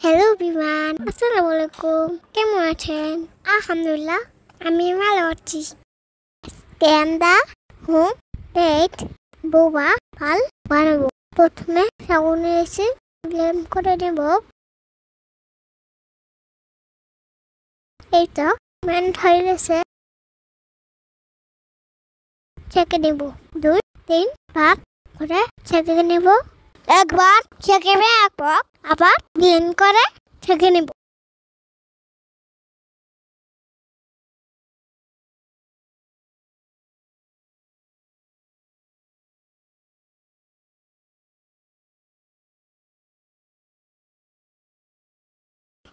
Hello বিমান, আসসালামু আলাইকুম। কেমন আছেন? আলহামদুলিল্লাহ, আমি ভালো আছি। আমরা হোম মেড বোবা ফাল বানাবো। প্রথমে সাগুনে এসে ব্লেন্ড করে নেব। এই তো ব্লেন্ড হয়ে গেছে। ছেঁকে নেব। 2-3 ভাগ করে ছেঁকে নেব। একবার ছেঁকে নেওয়ার আবার ব্লেন্ড করে ছেঁকে নেব।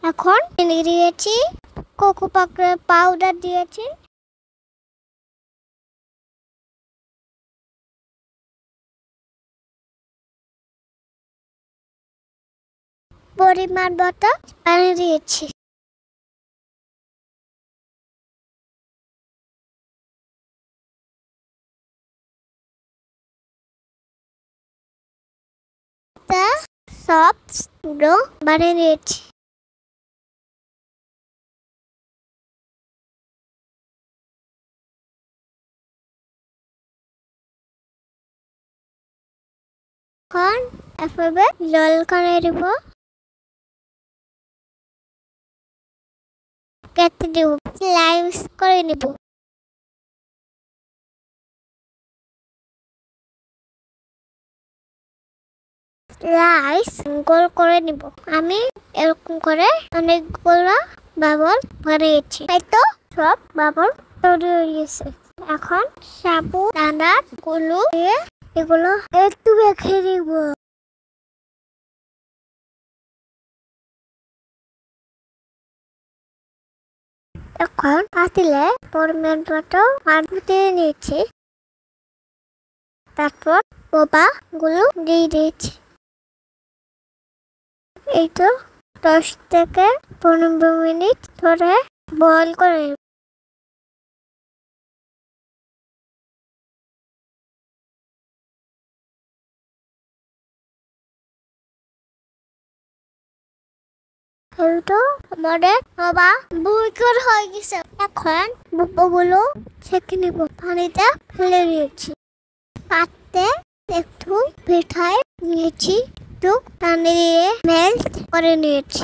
এখন দিয়েছি কোকো পাউডার দিয়েছি, পরিমাণ মতো পানি দিয়েছি। তা সব ডো বানিয়ে নিয়েছি। এখন এভাবে জল করে দেব, কেটে দেব, স্লাইস করে নেব। স্লাইস গোল করে নিব। আমি এরকম করে অনেকগুলো বাবল বানিয়েছি। তাই তো সব বাবল তৈরি হয়ে গেছে। এখন সাবু দানার গুলো দিয়ে এগুলো একটু রেখে দিব। এখন পাতিলে পরিমাণ মতো পানি দিয়ে নিয়েছি। তারপর বোবা গুলো দিয়ে দিয়েছি। এই তো 10 থেকে 15 মিনিট ধরে বয়েল করে। এই তো আমাদের বোবা বুইকর হয়ে গেছে। এখন বোবাগুলো ছেঁকে নিব। পানিটা ফেলে দিয়েছি। পাত্রে একটু পিঠায় নিয়েছি, একটু পানি দিয়ে মেল্ট করে নিয়েছি।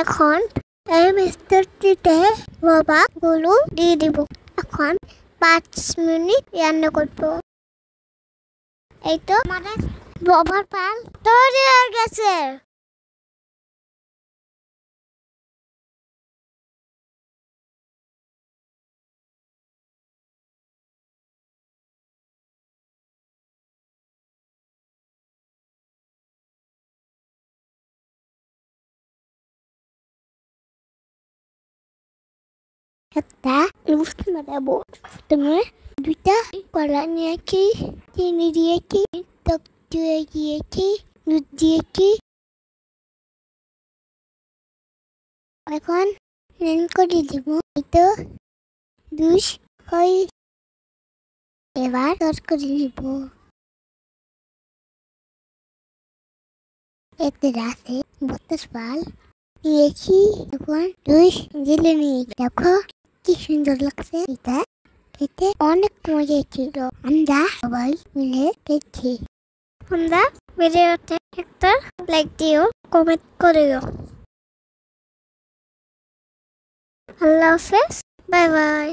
এখন এই মিষ্টিতে বোবা গুলো দিয়ে দিব। এখন 5 মিনিট রান্না করবো। এই তো আমাদের বোবার পাল তৈরি হয়ে গেছে। একটা রুটি বানাবো। তুমি 2টা কলা নিয়েছি, চিনি দিয়েছি, টক দই দিয়েছি, দুধ দিয়েছি। এখন রান করে দিব। এই তো দুধ হয়ে এবার তর করে নিব। এতে রাতে 32 পাল দিয়েছি। এখন দুধ ঢেলে নিয়ে দেখো কি সুন্দর লাগছে। এটা খেতে অনেক মজা ছিল। আমরা সবাই মিলে খেয়েছি। তোমরা ভিডিওতে একটা লাইক দিও, কমেন্ট করিও। আল্লাহ হাফেজ, বাই বাই,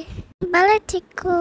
ভালো থেকো।